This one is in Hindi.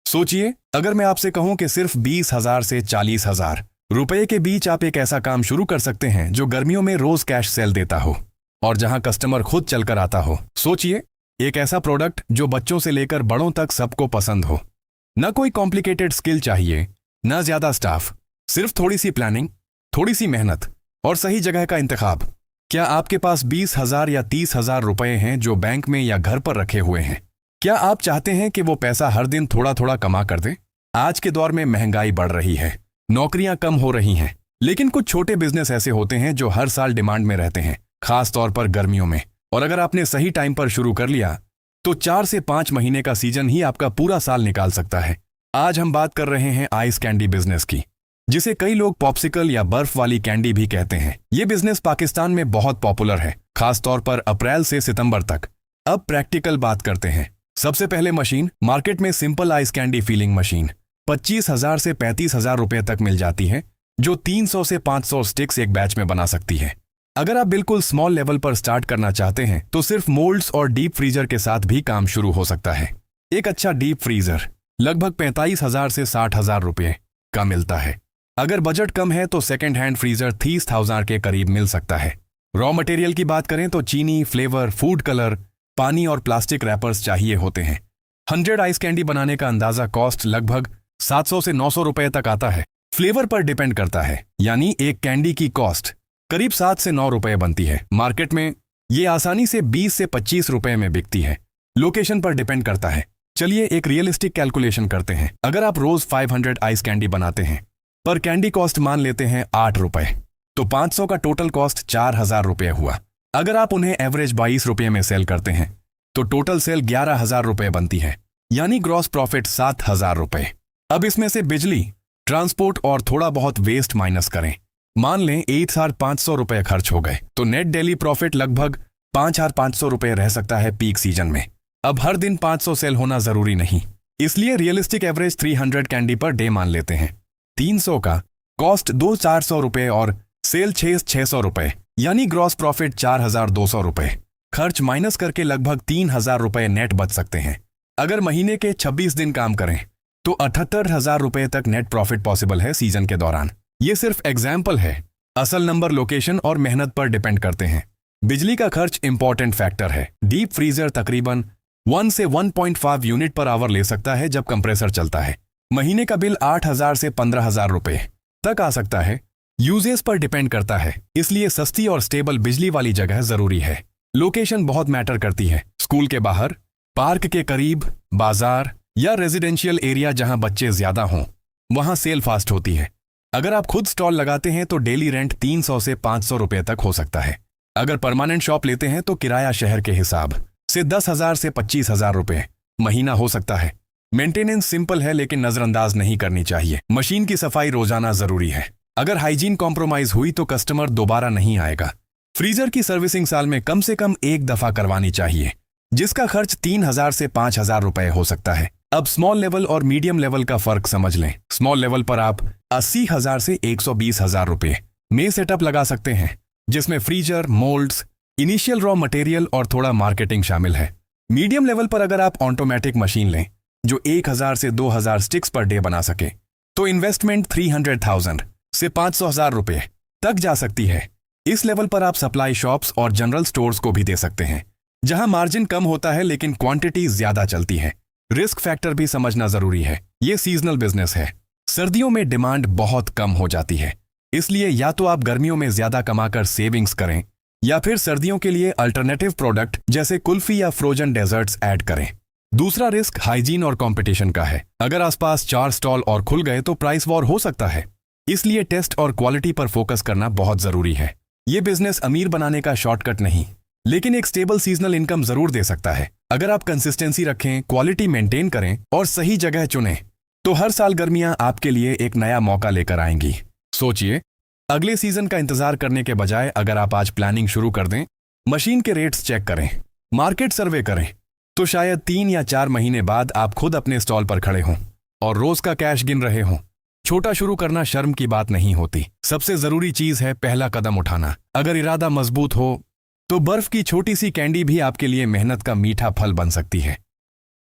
सोचिए, अगर मैं आपसे कहूं कि सिर्फ 20,000 से 40,000 रुपए के बीच आप एक ऐसा काम शुरू कर सकते हैं जो गर्मियों में रोज कैश सेल देता हो और जहां कस्टमर खुद चलकर आता हो। सोचिए, एक ऐसा प्रोडक्ट जो बच्चों से लेकर बड़ों तक सबको पसंद हो। न कोई कॉम्प्लिकेटेड स्किल चाहिए, न ज्यादा स्टाफ, सिर्फ थोड़ी सी प्लानिंग, थोड़ी सी मेहनत और सही जगह का इंतखाब। क्या आपके पास 20,000 या 30,000 रुपए हैं जो बैंक में या घर पर रखे हुए हैं? क्या आप चाहते हैं कि वो पैसा हर दिन थोड़ा थोड़ा कमा कर दें? आज के दौर में महंगाई बढ़ रही है, नौकरियां कम हो रही हैं, लेकिन कुछ छोटे बिजनेस ऐसे होते हैं जो हर साल डिमांड में रहते हैं, खास तौर पर गर्मियों में। और अगर आपने सही टाइम पर शुरू कर लिया तो 4 से 5 महीने का सीजन ही आपका पूरा साल निकाल सकता है। आज हम बात कर रहे हैं आइस कैंडी बिजनेस की, जिसे कई लोग पॉप्सिकल या बर्फ वाली कैंडी भी कहते हैं। ये बिजनेस पाकिस्तान में बहुत पॉपुलर है, खास तौर पर अप्रैल से सितंबर तक। अब प्रैक्टिकल बात करते हैं। सबसे पहले मशीन। मार्केट में simple ice candy feeling machine 25,000 से 35,000 रुपए तक मिल जाती है, जो 300 से 500 स्टिक्स एक बैच में बना सकती है। अगर आप बिल्कुल स्मॉल लेवल पर स्टार्ट करना चाहते हैं तो सिर्फ मोल्ड्स और डीप फ्रीजर के साथ भी काम शुरू हो सकता है। एक अच्छा डीप फ्रीजर लगभग 45,000 से 60,000 रुपए का मिलता है। अगर बजट कम है तो सेकेंड हैंड फ्रीजर 30,000 के करीब मिल सकता है। रॉ मटेरियल की बात करें तो चीनी, फ्लेवर, फूड कलर, पानी और प्लास्टिक रैपर्स चाहिए होते हैं। 100 आइस कैंडी बनाने का अंदाजा कॉस्ट लगभग 700 से 900 रुपए तक आता है। फ्लेवर पर डिपेंड करता है, यानी एक कैंडी की कॉस्ट करीब 7 से 9 रुपए बनती है। मार्केट में ये आसानी से 20 से 25 रुपए में बिकती है। लोकेशन पर डिपेंड करता है। चलिए एक रियलिस्टिक कैलकुलेशन करते हैं। अगर आप रोज 500 आइस कैंडी बनाते हैं, पर कैंडी कॉस्ट मान लेते हैं 8 रुपए, तो 500 का टोटल कॉस्ट 4,000 रुपए हुआ। अगर आप उन्हें एवरेज 22 रुपए में सेल करते हैं तो टोटल सेल 11,000 रुपए बनती है, यानी ग्रॉस प्रॉफिट 7,000 रुपए। अब इसमें से बिजली, ट्रांसपोर्ट और थोड़ा बहुत वेस्ट माइनस करें। मान लें 8,500 रुपए खर्च हो गए, तो नेट डेली प्रॉफिट लगभग 5,500 रुपए रह सकता है पीक सीजन में। अब हर दिन 500 सेल होना जरूरी नहीं, इसलिए realistic average 300 candy per day मान लेते हैं। 300 का कॉस्ट 2,400 रुपए और सेल 6,600 रुपए, यानी ग्रॉस प्रॉफिट 4,200 रुपए। खर्च माइनस करके लगभग 3,000 रुपए नेट बच सकते हैं। अगर महीने के 26 दिन काम करें तो 78,000 रुपए तक नेट प्रॉफिट पॉसिबल है सीजन के दौरान। ये सिर्फ एग्जाम्पल है, असल नंबर लोकेशन और मेहनत पर डिपेंड करते हैं। बिजली का खर्च इंपॉर्टेंट फैक्टर है। डीप फ्रीजर तकरीबन 1 से 1.5 यूनिट पर आवर ले सकता है जब कंप्रेसर चलता है। महीने का बिल 8,000 से 15,000 रुपए तक आ सकता है। यूजेस पर डिपेंड करता है, इसलिए सस्ती और स्टेबल बिजली वाली जगह जरूरी है। लोकेशन बहुत मैटर करती है। स्कूल के बाहर, पार्क के करीब, बाजार या रेजिडेंशियल एरिया जहां बच्चे ज्यादा हों, वहां सेल फास्ट होती है। अगर आप खुद स्टॉल लगाते हैं तो डेली रेंट 300 से 500 रुपए तक हो सकता है। अगर परमानेंट शॉप लेते हैं तो किराया शहर के हिसाब से 10,000 से 25,000 रुपए महीना हो सकता है। मेंटेनेंस सिंपल है लेकिन नजरअंदाज नहीं करनी चाहिए। मशीन की सफाई रोजाना जरूरी है। अगर हाइजीन कॉम्प्रोमाइज हुई तो कस्टमर दोबारा नहीं आएगा। फ्रीजर की सर्विसिंग साल में कम से कम एक दफा करवानी चाहिए, जिसका खर्च 3,000 से 5,000 रुपए हो सकता है। अब स्मॉल लेवल और मीडियम लेवल का फर्क समझ लें। स्मॉल लेवल पर आप 80,000 से 120,000 रुपए में सेटअप लगा सकते हैं, जिसमें freezer, moulds, initial raw material और थोड़ा मार्केटिंग शामिल है। मीडियम लेवल पर अगर आप ऑटोमेटिक मशीन लें जो 1,000 से 2,000 स्टिक्स पर डे बना सके, तो इन्वेस्टमेंट 300,000 से 500,000 रुपए तक जा सकती है। इस लेवल पर आप सप्लाई शॉप्स और जनरल स्टोर्स को भी दे सकते हैं, जहां मार्जिन कम होता है लेकिन क्वांटिटी ज्यादा चलती है। रिस्क फैक्टर भी समझना जरूरी है। ये सीजनल बिजनेस है। सर्दियों में डिमांड बहुत कम हो जाती है, इसलिए या तो आप गर्मियों में ज्यादा कमाकर सेविंग्स करें या फिर सर्दियों के लिए अल्टरनेटिव प्रोडक्ट जैसे कुल्फी या फ्रोजन डेजर्ट्स ऐड करें। दूसरा रिस्क हाइजीन और कंपटीशन का है। अगर आसपास 4 स्टॉल और खुल गए तो प्राइस वॉर हो सकता है, इसलिए टेस्ट और क्वालिटी पर फोकस करना बहुत जरूरी है। ये बिजनेस अमीर बनाने का शॉर्टकट नहीं, लेकिन एक स्टेबल सीजनल इनकम जरूर दे सकता है। अगर आप कंसिस्टेंसी रखें, क्वालिटी मेंटेन करें और सही जगह चुनें, तो हर साल गर्मियां आपके लिए एक नया मौका लेकर आएंगी। सोचिए, अगले सीजन का इंतजार करने के बजाय अगर आप आज प्लानिंग शुरू कर दें, मशीन के रेट्स चेक करें, मार्केट सर्वे करें, तो शायद 3 या 4 महीने बाद आप खुद अपने स्टॉल पर खड़े हों और रोज का कैश गिन रहे हों। छोटा शुरू करना शर्म की बात नहीं होती। सबसे जरूरी चीज है पहला कदम उठाना। अगर इरादा मजबूत हो तो बर्फ की छोटी सी कैंडी भी आपके लिए मेहनत का मीठा फल बन सकती है।